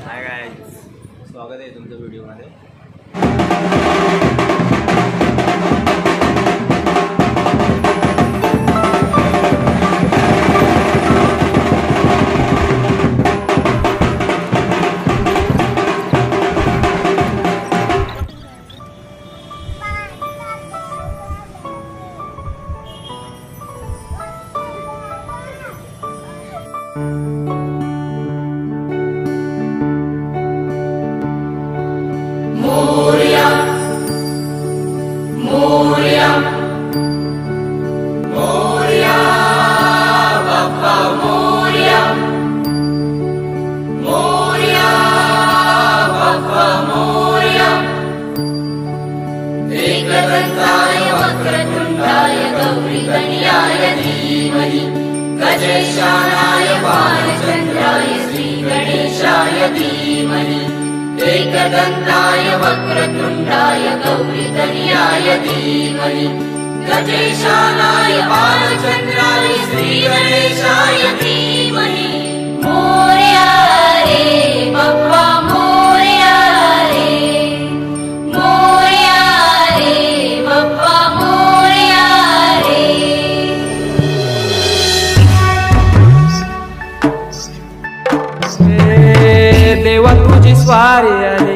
Hi guys, स्वागत आहे तुमचं व्हिडिओमध्ये। मोरया मोरया मोरया बाप्पा मोरया मोरया बाप्पा मोरया। एकदंताय वक्रतुंडाय गौरीकन्याय धीमहि गजेशानाय बालचन्द्राय श्रीगणेशाय धीमहि। एकदंताय वक्रतुंडाय गौरीकन्याय धीमहि गजेशानाय बालचन्द्राय श्रीगणेशाय धीमहि। मोरया रे बाप्पा मोरया रे, मोरया रे बाप्पा मोरया रे। देवा तुझी स्वारी आली,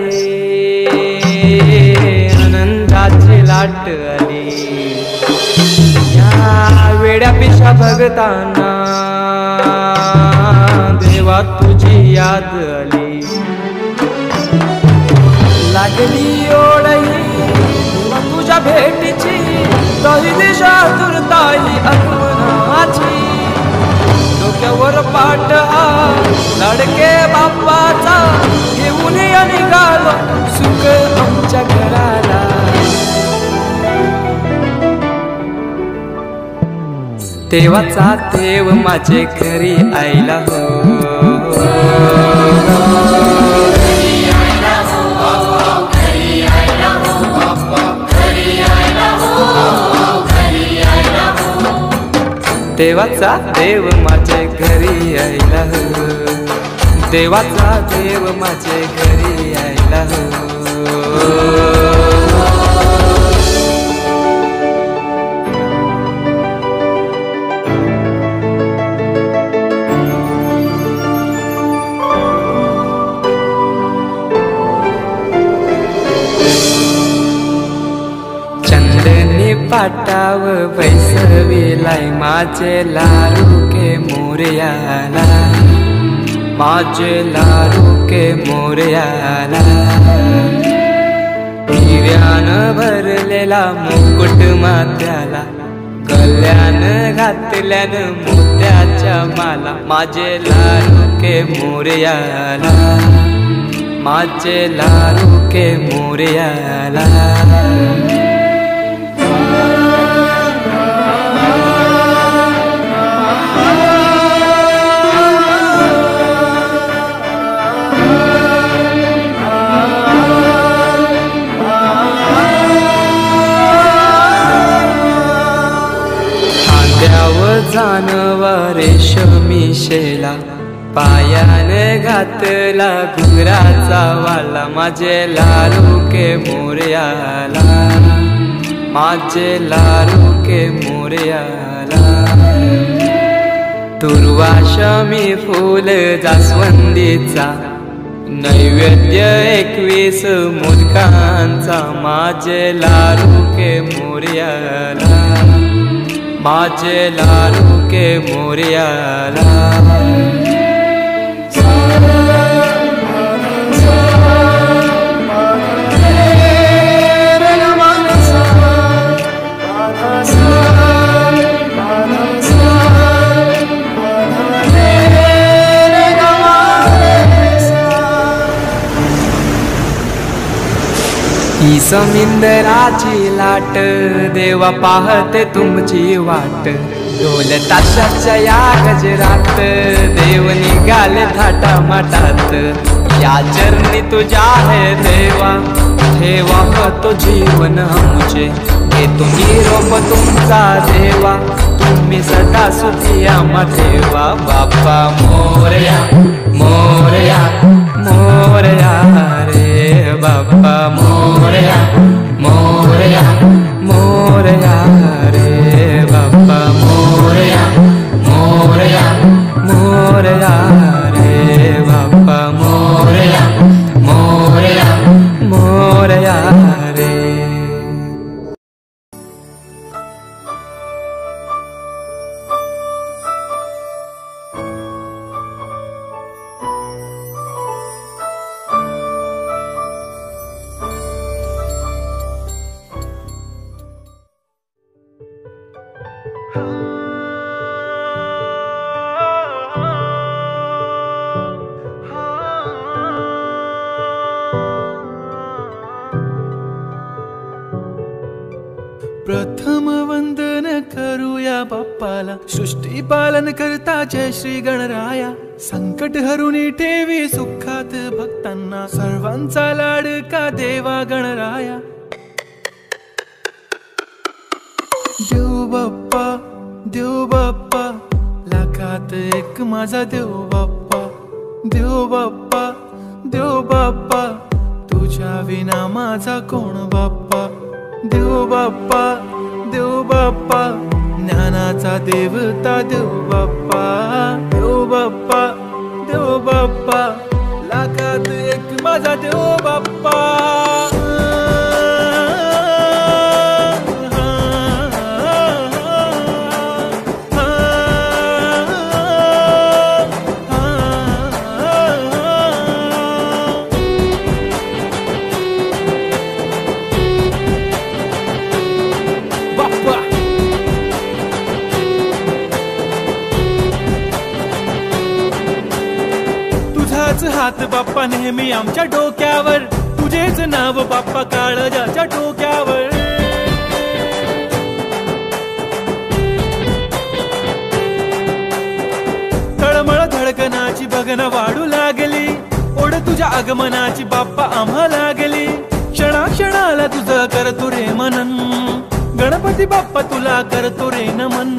आनंदाची लाट आली, या वेड्या पिशा भगतांना देवा तुझी याद आली। लागली ओढही तुझ्या भेटीची, तरी दिशा दुर्ताई आगमनाची। डोक्यावर पाट लडके बाप्पाचा, घेऊन निघालो सुख आमच्या घराला। देवाचा देव माझे घरी आयला हो, देवाचा देव माझे घरी आयला हो, देवाचा देव माझे घरी आयला हो। चंदनी पाटाव बैसविलाय माझे लाडू के मोरयाला, माझे लाडू के मोरयाला। हिऱ्यानं भरलेला मुकुट माथ्याला, गल्यान घातल्यान मोत्याच्या माला। माझे लाडू के मोरयाला, माझे लाडू के मोरयाला। जानवा रेशमी शेला, पायाने घातला घुंगराचा वाला। माझे लाडू के मोरयाला, माझे लाडू के मोरयाला। दुर्वाशमी फूल जास्वंदीचा, नैवेद्य 21 मोदकांचा। माझे लाडू के मोरयाला, माझे लाडू के मोरयाला। ही समिंदराची लाट, देवा पाहते तुमची वाट। ढोल ताशाच्या या गजरात, देव निघाले थाटामाटात। या चरणी तुझ्या है देवा, ठेवा तो जीवन आमचे। हे तुम्ही रोप तुमचा देवा, तुम्ही सदा सुखी आम्हा ठेवा। बाप्पा मोरया मोरया मोरया। बाप्पाला सृष्टी पालन करता जय श्री गणराया संकट हरुनी ठेवी सुखात भक्तांना सर्वांचा लाडका देवा गणराया देव बाप्पा लाखात एक माझा देव बाप्पा तुझ्या विना माझा कोण बाप्पा देव बाप्पा ज्ञानाचा देवता देव बाप्पा लाखात एक माझा देव बाप्पा हात बाप्पा नेहमी आमच्या डोक्यावर तुझेच नाव बाप्पा काळजाच्या डोक्यावर तळमळ धडकनाची बघन वाढू लागली ओढ तुझ्या आगमनाची बाप्पा आम्हा लागली क्षणाक्षणाला तुझं करतो रे मनन गणपती बाप्पा तुला करतो रे नमन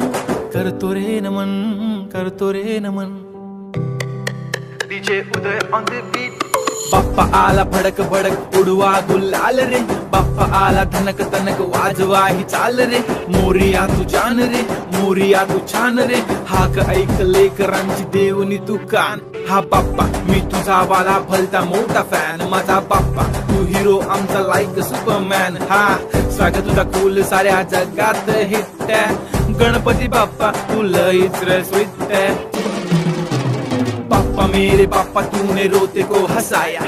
DJ Uday on the beat Bappa आला भडक भडक उडवा गुलाल रे बाप्पा आला धनक तनक वाजवा ही चाल रे मोरिया तू जान रे मोरिया तू छान रे हाक ऐक लेकरांची देवनी तू कान हा बाप्पा मी तुझा वाला भलता मोठा फॅन माझा बाप्पा तू हिरो आमचा लाईक सुपरमॅन हा स्वागत तुझा कूल साऱ्या जगात हिट गणपती बाप्पा तू लईच स्वीट पापा मेरे पापा तूने रोते को हंसाया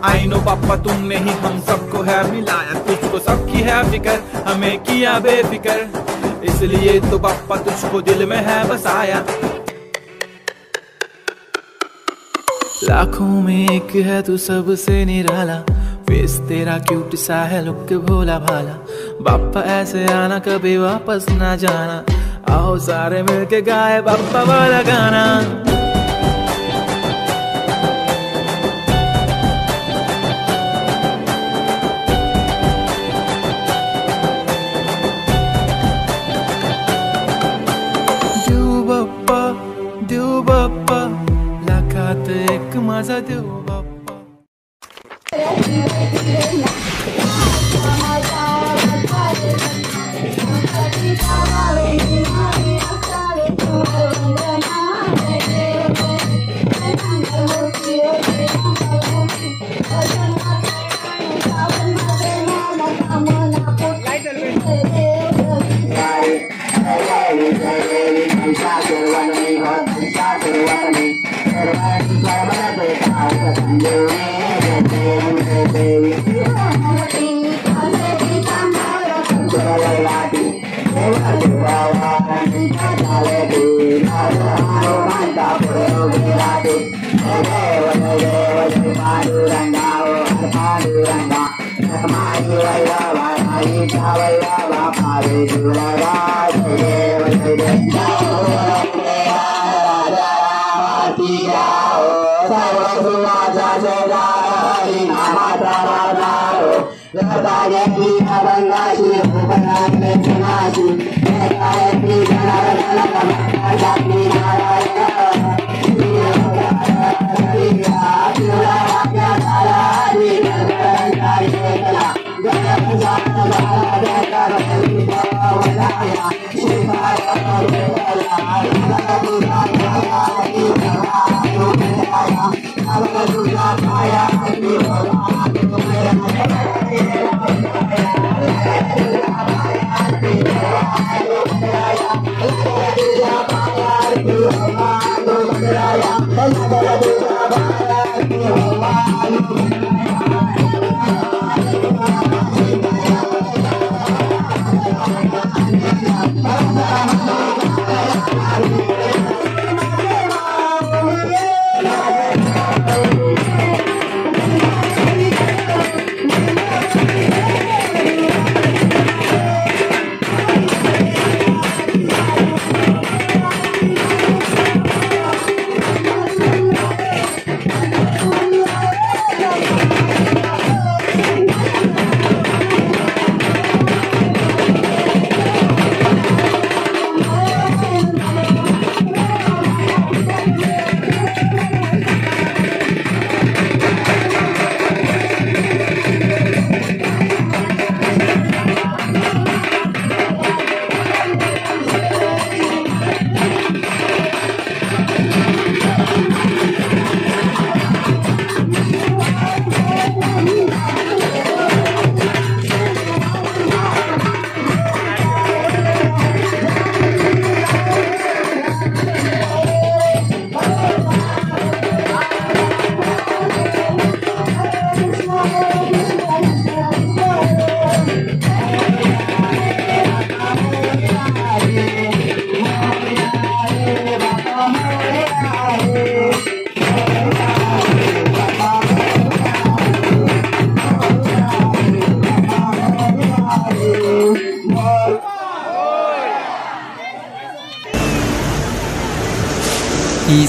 आई नो पापा तुमने ही हम सबको है मिलाया तुझको सबकी है फिकर हमें किया बेफिकर इसलिए तो पापा तुझको दिल में है बसाया लाखों में एक है तू सबसे निराला फेस तेरा क्यूट सा है लुक भोला भाला बाप्पा ऐसे आना कभी वापस ना जाना आओ सारे मिलके गाए बाप्पा वाला गाना देव बाप्पा लाखात एक माझा देव बाप्पा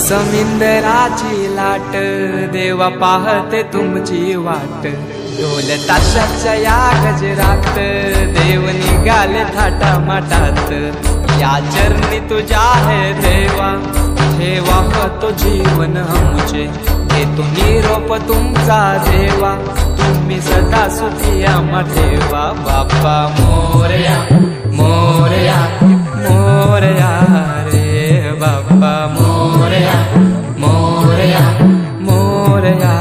समिंदराची लाट देवा पाहते तुमची वाट ढोल ताशाच्या या गजरात देव निघाले थाटा माटात या चरणी तुझ्या है देवा ठेवा तो जीवन आमचे घेतो निरोप तुमचा देवा तुम्ही सदा सुखी आम्हा ठेवा बाप्पा मोरया मोरया मोरया रे बाप्पा मोरया मोरया मोरया